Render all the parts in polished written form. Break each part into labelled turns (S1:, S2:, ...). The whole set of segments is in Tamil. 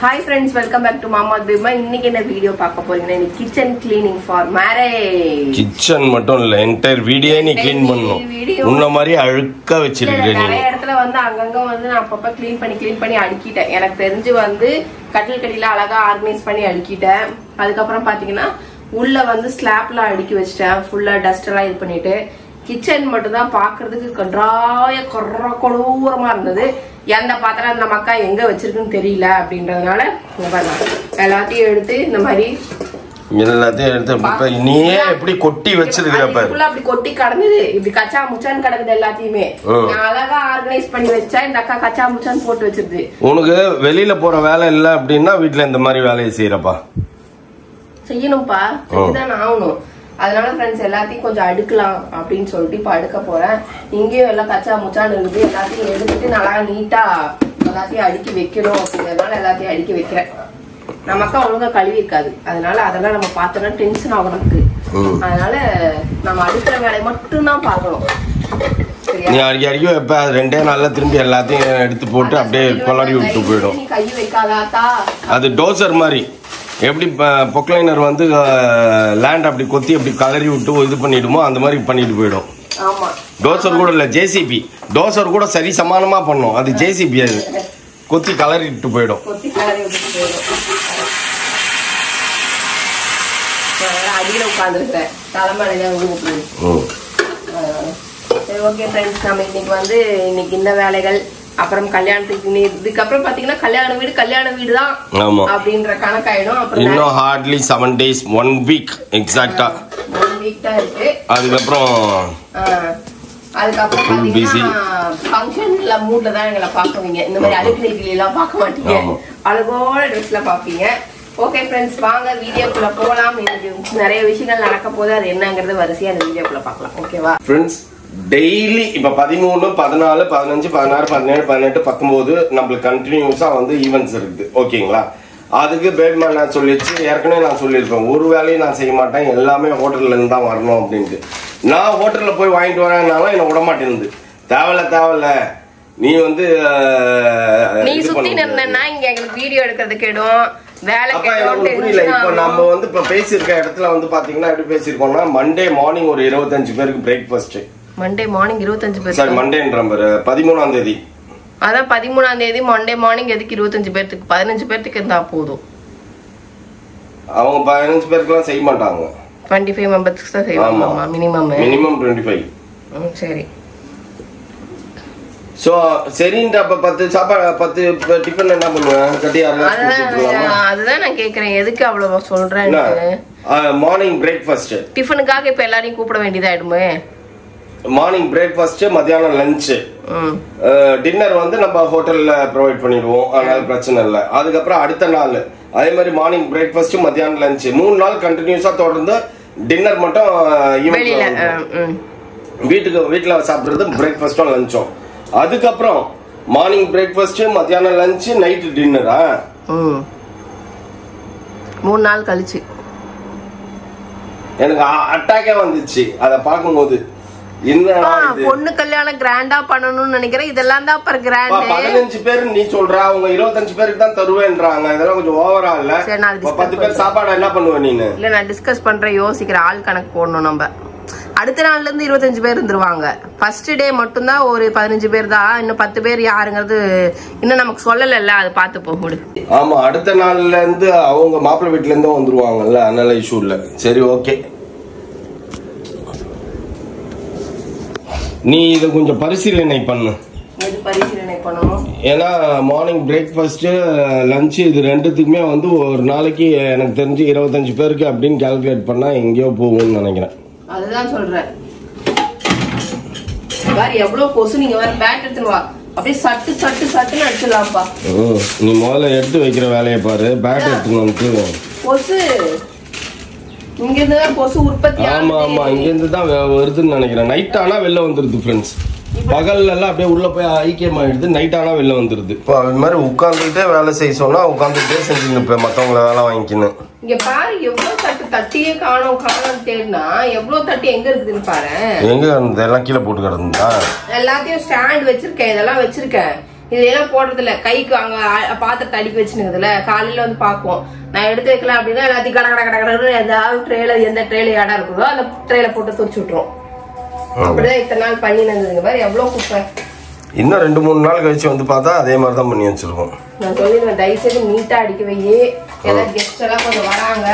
S1: Hi friends, welcome back to Mama Bima. இன்னைக்கு என்ன வீடியோ பார்க்க போறீங்கன்னா kitchen cleaning for marriage.
S2: Kitchen மட்டும் இல்ல என்டையர் வீடியோ நீ க்ளீன் பண்ணனும். உன்ன மாதிரி அழுக்கா வச்சிருக்கீங்க.
S1: நிறைய இடத்துல வந்து அங்கங்க வந்து நான் அப்பப்ப க்ளீன் பண்ணி அடுக்கிட்டேன். எனக்கு தெரிஞ்சு வந்து கட்டில் கடியில அழகா ஆர்கனைஸ் பண்ணி அடுக்கிட்டேன். அதுக்கு அப்புறம் பாத்தீங்கன்னா உள்ள வந்து ஸ்லாப்ல அடுக்கி வச்சிட்டேன். ஃபுல்லா டஸ்ட் எல்லாம் இது பண்ணிட்டு கிச்சன் மட்டும் தான் பாக்குறதுக்கு கன்றாய கொடூரமா இருந்தது. எந்த பாத்திரம் அந்த மக்கா எங்க வச்சிருக்குன்னு தெரியல அப்படின்றதுனால எல்லாத்தையும் எடுத்து இந்த மாதிரி
S2: எல்லாத்தையும் எடுத்து நீயே எப்படி கொட்டி வச்சிருக்கிறப்ப
S1: அப்படி கொட்டி கடந்தது. இப்படி கச்சா முச்சான்னு கிடக்குது. எல்லாத்தையுமே அழகா ஆர்கனைஸ் பண்ணி வச்சா இந்த அக்கா கச்சா முச்சான்னு போட்டு வச்சிருது.
S2: உனக்கு வெளியில போற வேலை இல்ல அப்படின்னா வீட்டுல இந்த மாதிரி வேலையை செய்யறப்பா
S1: செய்யணும்பா, செஞ்சுதான் ஆகணும். அதனால ஃப்ரெண்ட்ஸ் எல்லாத்தையும் கொஞ்சம் அடுக்கலாம் அப்படின்னு சொல்லிட்டு இப்ப அடுக்க போறேன். இங்கேயும் எல்லாம் கச்சா முச்சான்னு இருக்குது. எல்லாத்தையும் எடுத்துட்டு நல்லா நீட்டா எல்லாத்தையும் அடுக்கி வைக்கணும் அப்படிங்கறதுனால எல்லாத்தையும் அடுக்கி வைக்கிறேன். நமக்கா ஒழுங்கா கழுவி இருக்காது. அதனால அதெல்லாம் நம்ம பார்த்தோம்னா டென்ஷன் ஆகும் நமக்கு. அதனால நம்ம அடுக்கிற வேலையை மட்டும் தான் பார்க்கணும்.
S2: நீ அடிக்கடி வைப்ப அது ரெண்டே நாள்ல திரும்பி எல்லாத்தையும் எடுத்து போட்டு அப்படியே கொளாடி விட்டு போயிடும்.
S1: கை வைக்காதாத்தா
S2: அது டோசர் மாதிரி எப்படி பொக்லைனர் வந்து லேண்ட் அப்படி கொத்தி அப்படி கலரி விட்டு இது பண்ணிடுமோ அந்த மாதிரி பண்ணிட்டு போயிடும். டோசர் கூட இல்ல, ஜேசிபி. டோசர் கூட சரி சமானமா பண்ணும். அது ஜேசிபி, அது கொத்தி கலரி விட்டு போயிடும்.
S1: அடியில உட்கார்ந்துருக்கேன் தலைமையில. ஓகே ஃப்ரெண்ட்ஸ், நம்ம இன்னைக்கு இந்த வேலைகள் அப்புறம் கல்யாணத்துக்கு இதுக்கப்புறம் பாத்தீங்கன்னா கல்யாண வீடு தான் அப்படின்ற கணக்காயிடும். அப்புறம்
S2: இன்னும் ஹார்ட்லி 7 days 1 week எக்ஸாக்ட்டா
S1: 1 week தான் இருக்கு.
S2: அதுக்கப்புறம்
S1: பாத்தீங்கன்னா ஃபங்க்ஷன்ல மூட்ல தான் எங்களை பாக்குவீங்க. இந்த மாதிரி அழுக்கு எல்லாம் பார்க்க மாட்டீங்க. அழகோட ட்ரெஸ்ல பாப்பீங்க. ஓகே ஃப்ரெண்ட்ஸ், வாங்க வீடியோக்குள்ள போலாம். இன்னைக்கு நிறைய விஷயங்கள் நடக்க போது, அது என்னங்கிறது வரிசையா அந்த வீடியோக்குள்ள பார்க்கலாம். ஓகேவா ஃப்ரெண்ட்ஸ்?
S2: டெய்லி இப்ப 13, 14, 15, 16, 17, 18, 19 நம்மளுக்கு கண்டினியூஸா வந்து ஈவெண்ட்ஸ் இருக்குது. ஓகேங்களா? அதுக்கு பேட்மேன் நான் சொல்லிச்சு, ஏற்கனவே நான் சொல்லியிருப்பேன், ஒரு வேலையும் நான் செய்ய மாட்டேன், எல்லாமே ஹோட்டல்ல இருந்து தான் வரணும் அப்படின்ட்டு. நான் ஹோட்டல்ல போய் வாங்கிட்டு வரேன்னாலும் என்ன விட மாட்டேங்குது. தேவையில்ல நீ வந்து
S1: நீ சுத்தி நின்னா இங்க எங்களுக்கு வீடியோ எடுக்கிறது கேடும்.
S2: புரியல. இப்ப நம்ம வந்து இப்ப பேசியிருக்க இடத்துல வந்து பாத்தீங்கன்னா எப்படி பேசிருக்கோம்னா, மண்டே மார்னிங் ஒரு 25 பேருக்கு பிரேக்ஃபாஸ்ட்.
S1: மண்டே மார்னிங் 25 பேர்.
S2: சாரி, மண்டேன்ற 13ஆம் தேதி.
S1: அதான் 13ஆம் தேதி மண்டே மார்னிங். எதுக்கு 25 பேருக்கு? 15 பேருக்கு இருந்தா போதும்.
S2: அவங்க 15 பேருக்குலாம் செய்ய மாட்டாங்க.
S1: 25 மெம்பர்ஸ்க்கு தான் செய்வாங்க. மினிமம்
S2: 25.
S1: சரி.
S2: சோ சரின்ற அப்ப 10 சாப்பாடு 10 டிஃபன் என்ன பண்ணுவேன்?
S1: அதுதான் நான் கேக்குறேன், எதுக்கு அவ்வளவு சொல்றேன்?
S2: மார்னிங் பிரேக்ஃபாஸ்ட்
S1: டிஃபனுக்காக இப்ப எல்லாரையும் கூப்பிட வேண்டியதாயிடுமே.
S2: மார்னிங் பிரேக்ஃபாஸ்ட், மத்தியானம் லஞ்ச், டின்னர் வந்து நம்ம ஹோட்டல்ல ப்ரொவைட் பண்ணிடுவோம். அதனால பிரச்சனை இல்லை. அதுக்கப்புறம் அடுத்த நாள் அதே மாதிரி மார்னிங் பிரேக்ஃபாஸ்ட், மத்தியானம் லஞ்ச் 3 நாள் கண்டினியூஸா தொடர்ந்து. டின்னர் மட்டும் வீட்டுல சாப்பிடுறது பிரேக்ஃபாஸ்டும் லஞ்சும். அதுக்கப்புறம் மார்னிங் பிரேக்ஃபாஸ்ட், மத்தியானம் லஞ்ச், நைட் டின்னரா
S1: 3 நாள் கழிச்சு
S2: எனக்கு அட்டாக்கே வந்துச்சு அத பாக்கும்போது.
S1: பொண்ணு கல்யாணம் கிராண்டா பண்ணணும்னு நினைக்கிறேன். இதெல்லாம் தான் அப்புறம் கிராண்ட்.
S2: 15 பேர் நீ சொல்ற, அவங்க 25 பேருக்கு தான் தருவேன்றாங்க. இதெல்லாம் கொஞ்சம் ஓவரா இல்ல? 10 பேர் சாப்பாடு என்ன பண்ணுவ நீனு? இல்ல, நான் டிஸ்கஸ் பண்றேன், யோசிக்கிறேன். ஆள் கணக்கு போடணும் நம்ம. அடுத்த நாள்ல இருந்து 25 பேர் இருந்துருவாங்க. ஃபர்ஸ்ட் டே மட்டும் தான் ஒரு 15 பேர் தான். இன்னும் 10 பேர் யாருங்கிறது இன்னும் நமக்கு சொல்லல. அது பார்த்து போகுது. ஆமா, அடுத்த நாள்ல இருந்து அவங்க மாப்பிள்ளை வீட்டுல இருந்து வந்துருவாங்கல்ல, அதனால இஷ்யூ இல்ல. சரி, ஓகே. நீ இதை கொஞ்சம் பரிசீலனை பண்ணு. ஏன்னா மார்னிங் பிரேக்ஃபாஸ்ட், லஞ்ச் இது ரெண்டுத்துக்குமே வந்து ஒரு நாளைக்கு எனக்கு தெரிஞ்சு 25 பேருக்கு அப்படின்னு கால்குலேட் பண்ணா எங்கேயோ போகும்னு நினைக்கிறேன்.
S1: அதுதான் சொல்றேன். எவ்வளவு கொசு. நீங்க வேற பேட் எடுத்துட்டு வா, அப்படியே சட்டுன்னு அடிச்சிடலாம்ப்பா.
S2: நீ முதல்ல எடுத்து வைக்கிற வேலையை பாரு. பேட் எடுத்துன்னு வந்து
S1: கொசு இங்க இருந்து தான் கொசு உற்பத்தி.
S2: ஆமா இங்க இருந்து தான் வருதுன்னு நினைக்கிறேன். நைட் ஆனா வெளில வந்துருது ஃப்ரெண்ட்ஸ். பகல்ல எல்லாம் அப்படியே உள்ள போய் ஐக்கியமாயிடுது. நைட் ஆனா வெளில வந்துருது. இப்போ அது மாதிரி உட்காந்துட்டே வேலை செய்ய சொன்னா உட்காந்துட்டே செஞ்சுன்னு மத்தவங்கள வேலை வாங்கிக்கணும்.
S1: இங்க பாரு, எவ்வளவு தட்டு தட்டியே காணோம் தேடினா எவ்வளவு தட்டி எங்க இருக்குதுன்னு பாரு.
S2: எங்க எல்லாம் கீழே போட்டு கிடந்தா?
S1: எல்லாத்தையும் ஸ்டாண்ட் வச்சிருக்கேன், இதெல்லாம் வச்சிருக்கேன். இதெல்லாம் போடுறது இல்ல. கைக்கு அங்க பாத்திரத்தை அடுக்கி வச்சுனுக்குதுல, காலையில வந்து பாப்போம். நான் எடுத்து வைக்கலாம் அப்படின்னா எல்லாத்தையும் கட கட கட ஏதாவது ட்ரேல எந்த ட்ரேல இடம் இருக்குதோ அந்த ட்ரேல போட்டு துடிச்சு விட்டுரும். அப்படிதான் இத்தனை நாள் பண்ணி இருந்ததுங்க பாரு எவ்வளவு குப்பை.
S2: இன்னும் 2-3 நாள் கழிச்சு வந்து பார்த்தா அதே மாதிரி தான் பண்ணி வச்சிருக்கோம்.
S1: நான் சொல்லிடுவேன் தயவு செய்து நீட்டா அடிக்க வையே, ஏதாவது கெஸ்ட் எல்லாம் கொஞ்சம் வராங்க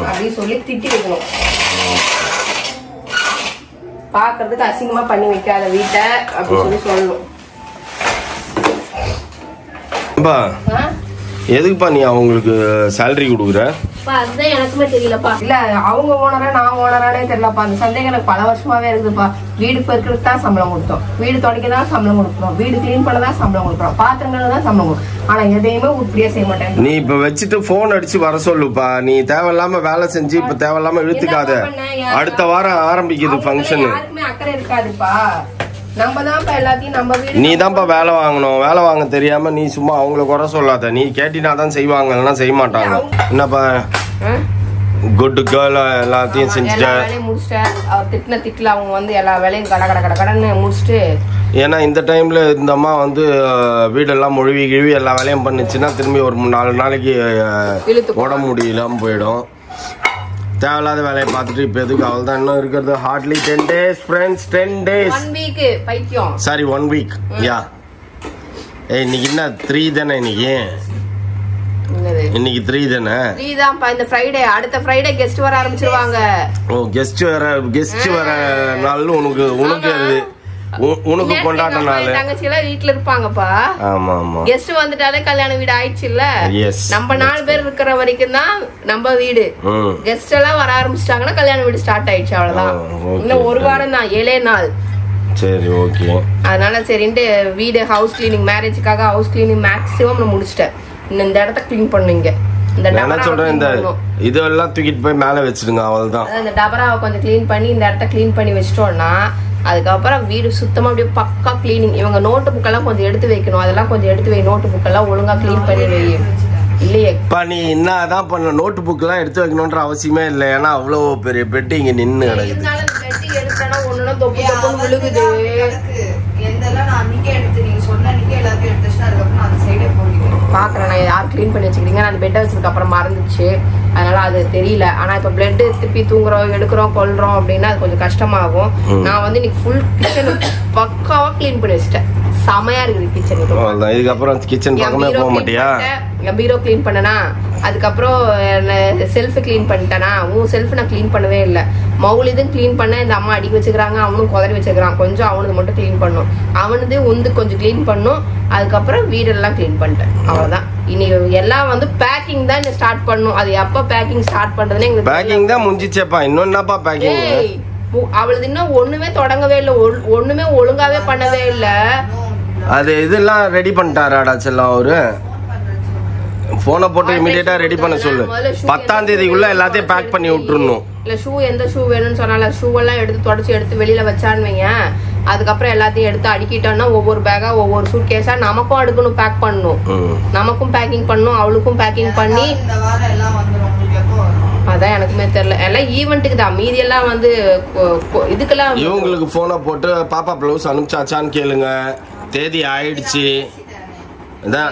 S1: அப்படின்னு சொல்லி திட்டி வைக்கணும். பாக்குறதுக்கு அசிங்கமா பண்ணி வைக்காத வீட்டை அப்படின்னு சொல்லி சொல்லணும்.
S2: எதுக்குப்பா நீ அவங்களுக்கு சேலரி கொடுக்குற?
S1: அதுதான் எனக்குமே தெரியலப்பா. இல்ல அவங்க ஓனரா நான் ஓனரானே தெரியலப்பா. அந்த சந்தேகம் எனக்கு பல வருஷமாவே இருக்குதுப்பா. வீடு பெருக்கிறதுக்கு தான் சம்பளம் கொடுத்தோம், வீடு துடைக்க தான் சம்பளம் கொடுக்கணும், வீடு கிளீன் பண்ண தான் சம்பளம் கொடுக்குறோம், பாத்திரங்கள் தான் சம்பளம் கொடுக்கும். ஆனா எதையுமே உருப்படியா செய்ய மாட்டேன்.
S2: நீ இப்ப வச்சுட்டு போன் அடிச்சு வர சொல்லுப்பா. நீ தேவையில்லாம வேலை செஞ்சு இப்ப தேவையில்லாம இழுத்துக்காத. அடுத்த வாரம் ஆரம்பிக்குது ஃபங்க்ஷன்.
S1: யாருக்குமே அக்கறை இருக்காதுப்பா.
S2: நீ தான்ப்பா வேலை வாங்கணும். வேலை வாங்க தெரியாம நீ சும்மா அவங்கள குறை சொல்லாத. நீ கேட்டினாதான் செய்வாங்க, இல்லைன்னா செய்ய மாட்டாங்க. என்னப்பா குட் கேர்ள் எல்லாத்தையும் செஞ்சுட்டேன்
S1: முடிச்சிட்டேன். அவர் திட்டின திட்டுல அவங்க வந்து எல்லா வேலையும் கட கட கட கடன்னு முடிச்சுட்டு.
S2: ஏன்னா இந்த டைம்ல இந்த அம்மா வந்து வீடெல்லாம் மொழிவி கிழவி எல்லா வேலையும் பண்ணுச்சுன்னா திரும்பி ஒரு 4 நாளைக்கு உடம்பு முடியலாம போயிடும். தேவையில்லாத வேலையை பார்த்துட்டு இப்ப எதுக்கு அவள் தான் இன்னும் இருக்கிறது. Hardly 10 days friends. 10 days
S1: 1 week பைத்தியம்.
S2: Sorry 1 week. யா இன்னைக்கு என்ன 3 தானே? இன்னைக்கு 3 தானே?
S1: 3 தான்ப்பா. இந்த ஃப்ரைடே அடுத்த ஃப்ரைடே கெஸ்ட் வர ஆரம்பிச்சிருவாங்க.
S2: ஓ கெஸ்ட் வர நாள் உனக்கு உனக்கு கொண்டாட்ட நாள்.
S1: தங்கச்சி எல்லாம் வீட்டுல இருப்பாங்கப்பா.
S2: ஆமா ஆமா.
S1: கெஸ்ட் வந்துட்டாலே கல்யாண வீடு ஆயிடுச்சு இல்ல. நம்ம 4 பேர் இருக்கிற வரைக்கும் தான் நம்ம வீடு. கெஸ்ட் எல்லாம் வர ஆரம்பிச்சிட்டாங்கன்னா கல்யாண வீடு ஸ்டார்ட் ஆயிடுச்சு. அவ்வளவுதான். இன்னும் 1 வாரம் தான், 7 நாள்.
S2: சரி ஓகே.
S1: அதனால சரின்ட்டு வீடு ஹவுஸ் கிளீனிங், மேரேஜுக்காக ஹவுஸ் கிளீனிங் மேக்ஸிமம் நான் முடிச்சிட்டேன். இந்த இடத்த கிளீன் பண்ணுங்க. இந்த
S2: இதெல்லாம் தூக்கிட்டு போய் மேல வச்சிருங்க. அவ்வளவுதான்.
S1: இந்த டபராவை கொஞ்சம் கிளீன் பண்ணி இந்த இடத்த கிளீன் பண்ணி வச்சிட்டோம்னா அதுக்கப்புறம் வீடு சுத்தமா அப்படியே பக்கா கிளீனிங். இவங்க நோட்டு புக்கெல்லாம் கொஞ்சம் எடுத்து வைக்கணும். அதெல்லாம் கொஞ்சம் எடுத்து வை. நோட்டு புக்கெல்லாம் ஒழுங்கா கிளீன் பண்ணி வை. இல்லையே நீ
S2: என்னதான் பண்ண, நோட்டு புக் எல்லாம் எடுத்து வைக்கணும்ன்ற அவசியமே இல்லை. ஏன்னா அவ்வளவு பெரிய பெட்டி இங்க நின்னு
S1: விழுகுது. பாக்குறேன் நான் யார் கிளீன் பண்ணி வச்சுக்கிறீங்க. நான் பெட்டை வச்சதுக்கு அப்புறம் மறந்துச்சு, அதனால அது தெரியல. ஆனா இப்ப பிளட் திருப்பி தூங்குறோம் எடுக்கிறோம் கொல்றோம் அப்படின்னா அது கொஞ்சம் கஷ்டமாகும். நான் வந்து இன்னைக்கு ஃபுல் கிச்சன் பக்காவா கிளீன் பண்ணி வச்சிட்டேன். செமையா இருக்குது கிச்சன்.
S2: இதுக்கப்புறம் கிச்சன் பக்கமே போக மாட்டியா?
S1: பீரோ கிளீன் பண்ணனா, அதுக்கப்புறம் செல்ஃப் கிளீன் பண்ணிட்டேனா. செல்ஃப் நான் கிளீன் பண்ணவே இல்லை. மௌலிதும் கிளீன் பண்ண இந்த அம்மா அடிக்க வச்சுக்கிறாங்க, அவனும் குதறி வச்சுக்கிறான். கொஞ்சம் அவனுக்கு மட்டும் கிளீன் பண்ணும், அவனது உந்து கொஞ்சம் கிளீன் பண்ணும். அதுக்கப்புறம் வீடெல்லாம் கிளீன் பண்ணிட்டேன். அவ்வளவுதான். இனி எல்லாம் வந்து பேக்கிங் தான் ஸ்டார்ட் பண்ணும். அது எப்ப பேக்கிங் ஸ்டார்ட் பண்றதுன்னு எங்களுக்கு
S2: பேக்கிங் தான் முடிஞ்சிச்சேப்பா. இன்னும் என்னப்பா பேக்கிங்?
S1: அவளுது இன்னும் ஒண்ணுமே தொடங்கவே இல்லை, ஒண்ணுமே ஒழுங்காவே பண்ணவே இல்லை.
S2: அது இதெல்லாம் ரெடி பண்ணிட்டாராடா செல்லம்? அவரு போனை போட்டு இமிடியேட்டா ரெடி பண்ண சொல்லு. 10ஆம் தேதிக்குள்ள எல்லாத்தையும் பேக் பண்ணி விட்டுறணும்.
S1: இல்ல ஷூ எந்த ஷூ வேணும்னு சொன்னால ஷூ எல்லாம் எடுத்து தொடச்சு எடுத்து வெளியில வச்சான்னு வைங்க. அதுக்கப்புறம் எல்லாத்தையும் எடுத்து அடுக்கிட்டோம்னா ஒவ்வொரு பேக்கா ஒவ்வொரு சூட் கேஸா நமக்கும் அடுக்கணும், பேக் பண்ணணும். நமக்கும் பேக்கிங் பண்ணணும், அவளுக்கும் பேக்கிங் பண்ணி. அதான் எனக்குமே தெரியல. எல்லாம் ஈவென்ட்டுக்கு தான். மீதி எல்லாம் வந்து இதுக்கெல்லாம்
S2: இவங்களுக்கு போனை போட்டு பாப்பா பிளவுஸ் அனுப்பிச்சாச்சான்னு கேளுங்க. தேதி ஆயிடுச்சு,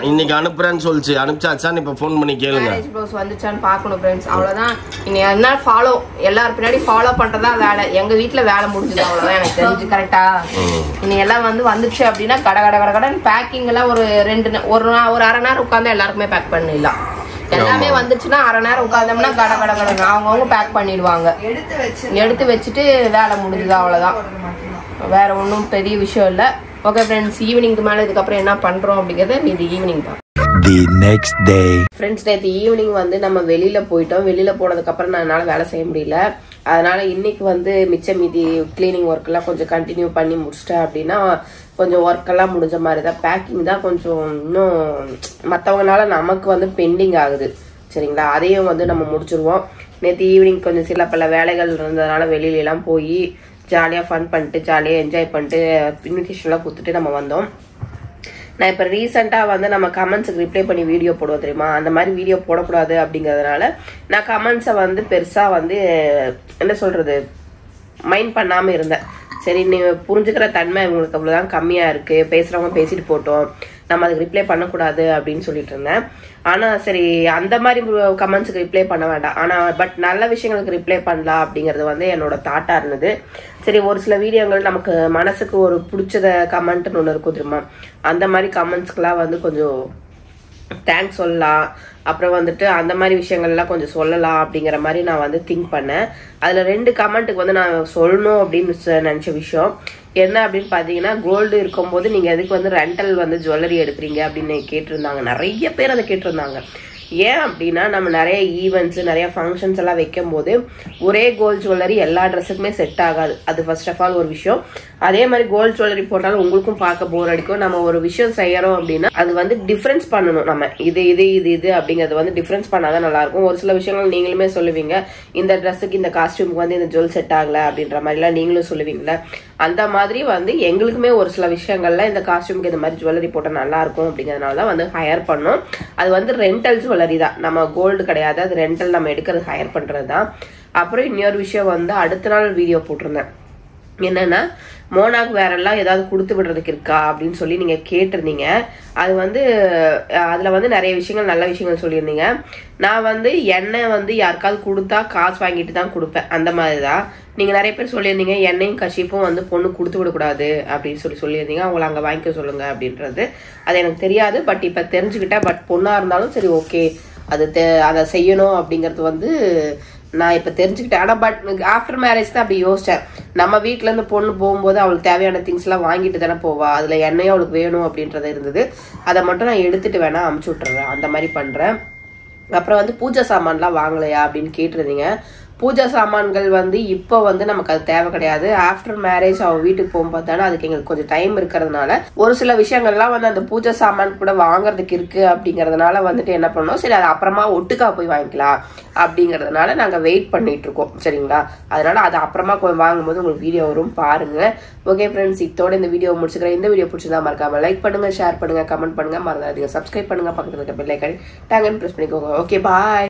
S2: இன்னைக்கு அனுப்புறேன்னு சொல்லிச்சு. அனுப்பிச்சாச்சான்னு இப்ப போன் பண்ணி கேளுங்க.
S1: வந்துச்சான்னு பாக்கணும் ஃப்ரெண்ட்ஸ். அவ்வளவுதான். இனி என்ன ஃபாலோ எல்லாரும் பின்னாடி ஃபாலோ பண்றதா வேலை. எங்க வீட்டுல வேலை முடிஞ்சது. அவ்வளவுதான் எனக்கு தெரிஞ்சு. கரெக்டா? இனி எல்லாம் வந்து வந்துச்சு அப்படின்னா கட கட கட கடன் பேக்கிங் எல்லாம் ஒரு அரை நேரம் உட்கார்ந்து எல்லாருக்குமே பேக் பண்ணிடலாம். எல்லாமே வந்துச்சுன்னா அரை நேரம் உட்கார்ந்தோம்னா கட கட கடன் அவங்கவுங்க பேக் பண்ணிடுவாங்க. எடுத்து வச்சுட்டு வேலை முடிஞ்சுது. அவ்வளவுதான். வேற ஒன்றும் பெரிய விஷயம் இல்லை. ஓகே ஃப்ரெண்ட்ஸ், ஈவினிங்க்கு மேலே இதுக்கப்புறம் என்ன பண்ணுறோம் அப்படிங்கிறது மீதி ஈவினிங் தான்.
S3: The next day.
S1: ஃப்ரெண்ட்ஸ், நேற்று ஈவினிங் வந்து நம்ம வெளியில் போயிட்டோம். வெளியில் போனதுக்கப்புறம் நான் என்னால் வேலை செய்ய முடியல. அதனால் இன்னைக்கு வந்து மிச்சம் மீதி கிளீனிங் ஒர்க்கெல்லாம் கொஞ்சம் கண்டினியூ பண்ணி முடிச்சிட்டேன் அப்படின்னா கொஞ்சம் ஒர்க்கெல்லாம் முடிஞ்ச மாதிரி தான். பேக்கிங் தான் கொஞ்சம் இன்னும் மற்றவங்கனால நமக்கு வந்து பெண்டிங் ஆகுது. சரிங்களா? அதையும் வந்து நம்ம முடிச்சிருவோம். நேற்று ஈவினிங் கொஞ்சம் சில பல வேலைகள் இருந்ததுனால வெளியிலலாம் போய் ஜாலியாக ஃபன் பண்ணிட்டு ஜாலியாக என்ஜாய் பண்ணிட்டு இன்விடேஷன்லாம் கொடுத்துட்டு நம்ம வந்தோம். நான் இப்போ ரீசெண்டாக வந்து நம்ம கமெண்ட்ஸுக்கு ரிப்ளை பண்ணி வீடியோ போடுவோம் தெரியுமா? அந்த மாதிரி வீடியோ போடக்கூடாது அப்படிங்கிறதுனால நான் கமெண்ட்ஸை வந்து பெருசாக வந்து என்ன சொல்கிறது மைண்ட் பண்ணாமல் இருந்தேன். சரி, நீ புரிஞ்சுக்கிற தன்மை இவங்களுக்கு அவ்வளோதான் கம்மியாக இருக்குது, பேசுகிறவங்க பேசிட்டு போட்டோம், நம்ம அதுக்கு ரிப்ளை பண்ணக்கூடாது அப்படின்னு சொல்லிட்டு இருந்தேன். ஆனா சரி அந்த மாதிரி கமெண்ட்ஸுக்கு ரிப்ளை பண்ண வேண்டாம், ஆனா பட் நல்ல விஷயங்களுக்கு ரிப்ளை பண்ணலாம் அப்படிங்கிறது வந்து என்னோட தாட்டா இருந்தது. சரி ஒரு சில வீடியோங்கள் நமக்கு மனசுக்கு ஒரு பிடிச்சத கமெண்ட்னு ஒன்று இருக்கும் தெரியுமா, அந்த மாதிரி கமெண்ட்ஸ்க்கெல்லாம் வந்து கொஞ்சம் தேங்க்ஸ் சொல்லலாம், அப்புறம் வந்துட்டு அந்த மாதிரி விஷயங்கள்லாம் கொஞ்சம் சொல்லலாம் அப்படிங்கிற மாதிரி நான் வந்து திங்க் பண்ணேன். அதுல 2 கமெண்ட்டுக்கு வந்து நான் சொல்லணும் அப்படின்னு நினைச்ச விஷயம் என்ன அப்படின்னு பாத்தீங்கன்னா, கோல்டு இருக்கும்போது நீங்க எதுக்கு வந்து ரெண்டல் வந்து ஜுவல்லரி எடுக்கிறீங்க அப்படின்னு கேட்டிருந்தாங்க. நிறைய பேர் அதை கேட்டிருந்தாங்க. ஏன் அப்படின்னா நம்ம நிறைய ஈவெண்ட்ஸ் நிறைய ஃபங்க்ஷன்ஸ் எல்லாம் வைக்கும் போது ஒரே கோல்டு ஜுவல்லரி எல்லா ட்ரெஸ்ஸுக்குமே செட் ஆகாது. அது ஃபர்ஸ்ட் ஆஃப் ஆல் ஒரு விஷயம். அதே மாதிரி கோல்டு ஜுவல்லரி போட்டாலும் உங்களுக்கும் பார்க்க போர் அடிக்கும். நம்ம ஒரு விஷயம் செய்யறோம் அப்படின்னா அது வந்து டிஃபரன்ஸ் பண்ணணும். நம்ம இது இது இது இது அப்படிங்கறது வந்து டிஃபரன்ஸ் பண்ணாதான் நல்லா இருக்கும். ஒரு சில விஷயங்கள் நீங்களுமே சொல்லுவீங்க, இந்த ட்ரெஸ்ஸுக்கு இந்த காஸ்டியூமுக்கு வந்து இந்த ஜுவல் செட் ஆகல அப்படின்ற மாதிரி எல்லாம் நீங்களும் சொல்லுவீங்களா. அந்த மாதிரி வந்து எங்களுக்குமே ஒரு சில விஷயங்கள்ல இந்த காஸ்டியூமுக்கு இந்த மாதிரி ஜுவல்லரி போட்டா நல்லா இருக்கும் அப்படிங்கறதுனாலதான் வந்து ஹையர் பண்ணோம். அது வந்து ரெண்டல் ஜுவல்லரி தான், நம்ம கோல்டு கிடையாது, அது ரெண்டல் நம்ம எடுக்கிறது ஹையர் பண்றது தான். அப்புறம் இன்னொரு விஷயம் வந்து அடுத்த நாள் வீடியோ போட்டிருந்தேன். என்னன்னா மோனாக்கு வேற எல்லாம் ஏதாவது கொடுத்து விடுறதுக்கு இருக்கா அப்படின்னு சொல்லி நீங்க கேட்டிருந்தீங்க. அது வந்து அதுல வந்து நிறைய விஷயங்கள் நல்ல விஷயங்கள் சொல்லியிருந்தீங்க. நான் வந்து எண்ணெய் வந்து யாருக்காவது கொடுத்தா காசு வாங்கிட்டு தான் கொடுப்பேன், அந்த மாதிரிதான். நீங்க நிறைய பேர் சொல்லியிருந்தீங்க எண்ணெயும் கஷிப்பும் வந்து பொண்ணு கொடுத்து விடக்கூடாது அப்படின்னு சொல்லியிருந்தீங்க, அவங்கள அங்க வாங்கிக்க சொல்லுங்க அப்படின்றது. அது எனக்கு தெரியாது, பட் இப்ப தெரிஞ்சுக்கிட்டேன். பட் பொண்ணா இருந்தாலும் சரி ஓகே, அது அதை செய்யணும் அப்படிங்கறது வந்து நான் இப்ப தெரிஞ்சுக்கிட்டேன். ஆனா பட் ஆஃப்டர் மேரேஜ் தான் அப்படி யோசிச்சேன். நம்ம வீட்டுல இருந்து பொண்ணு போகும்போது அவளுக்கு தேவையான திங்ஸ் எல்லாம் வாங்கிட்டு தானே போவா, அதுல எண்ணெயும் அவளுக்கு வேணும் அப்படின்றது இருந்தது. அதை மட்டும் நான் எடுத்துட்டு வேணா அமுச்சு விட்டுறேன், அந்த மாதிரி பண்றேன். அப்புறம் வந்து பூஜை சாமான்லாம் வாங்கலையா அப்படின்னு கேட்டிருந்தீங்க. பூஜை சாமான்கள் வந்து இப்போ வந்து நமக்கு அது தேவை கிடையாது. ஆஃப்டர் மேரேஜ் அவ வீட்டுக்கு போகும்போது தானே அதுக்கு எங்களுக்கு கொஞ்சம் டைம் இருக்கிறதுனால ஒரு சில விஷயங்கள்லாம் வந்து அந்த பூஜை சாமான் கூட வாங்குறதுக்கு இருக்கு அப்படிங்கறதுனால வந்துட்டு என்ன பண்ணோம், சரி அது அப்புறமா ஒட்டுக்கா போய் வாங்கிக்கலாம் அப்படிங்கறதுனால நாங்க வெயிட் பண்ணிட்டு இருக்கோம். சரிங்களா, அதனால அது அப்புறமா வாங்கும்போது உங்களுக்கு வீடியோ வரும், பாருங்க. ஓகே ஃப்ரெண்ட்ஸ், இதோட இந்த வீடியோ முடிச்சுக்கிறேன். இந்த வீடியோ பிடிச்சதா மறக்காம லைக் பண்ணுங்க, ஷேர் பண்ணுங்க, கமெண்ட் பண்ணுங்க, மறந்துடாதீங்க சப்ஸ்கிரைப் பண்ணுங்க, பக்கத்துல இருக்க பெல் ஐகானை டாங்கன்னு பிரஸ் பண்ணிக்கோங்க. Okay bye.